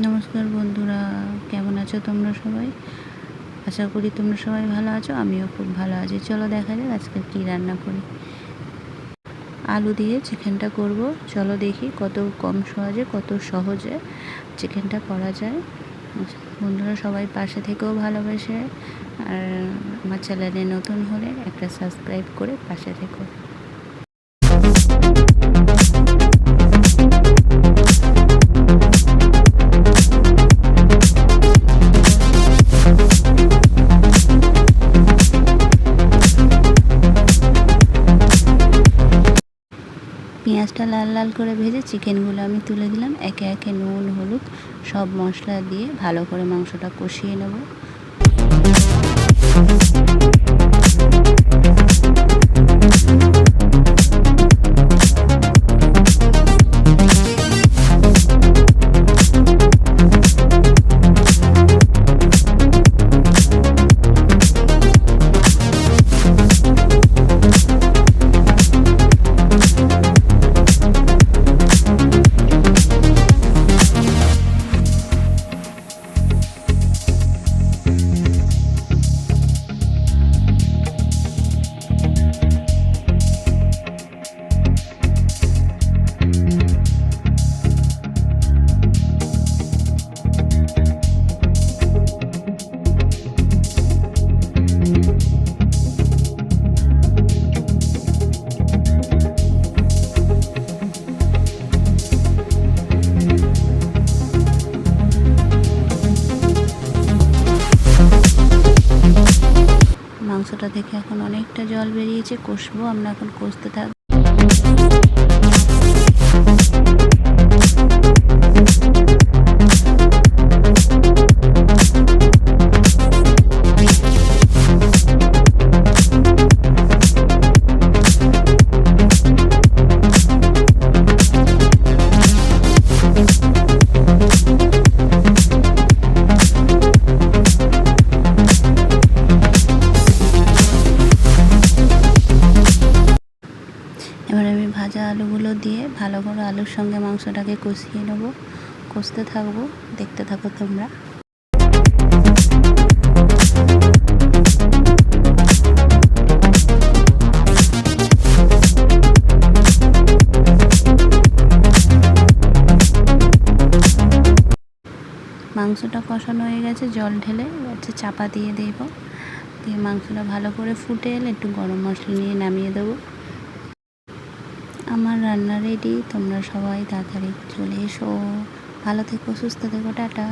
নমস্কার বন্ধুরা, কেমন আছো তোমরা সবাই? আশা করি তোমরা সবাই ভালো আছো, আমিও খুব ভালো আছি। চলো দেখা যাক আজকে কী রান্না করি। আলু দিয়ে চিকেনটা করব। চলো দেখি কত কম সহজে, কত সহজে চিকেনটা করা যায়। বন্ধুরা সবাই পাশে থেকেও ভালোবাসে, আর আমার চ্যানেলে নতুন হলে একটা সাবস্ক্রাইব করে পাশে থেকো। পেঁয়াজটা লাল লাল করে ভেজে চিকেনগুলো আমি তুলে দিলাম। একে একে নুন, হলুদ সব মশলা দিয়ে ভালো করে মাংসটা কষিয়ে নেব। মাংসটা থেকে এখন অনেকটা জল বেরিয়েছে, কষবো আমরা, এখন কষতে থাকবো। এবার আমি ভাজা আলুগুলো দিয়ে ভালো করে আলুর সঙ্গে মাংসটাকে কষিয়ে নেব। কষতে থাকবো, দেখতে থাকো তোমরা। মাংসটা কষানো হয়ে গেছে, জল ঢেলে হচ্ছে চাপা দিয়ে দেব। দিয়ে মাংসটা ভালো করে ফুটে এলে একটু গরম মশলা নিয়ে নামিয়ে দেবো। আমার রান্না রেডি। তোমরা সবাই তাড়াতাড়ি চলে এসো। ভালো থেকো, সুস্থ থেকো, টাটা।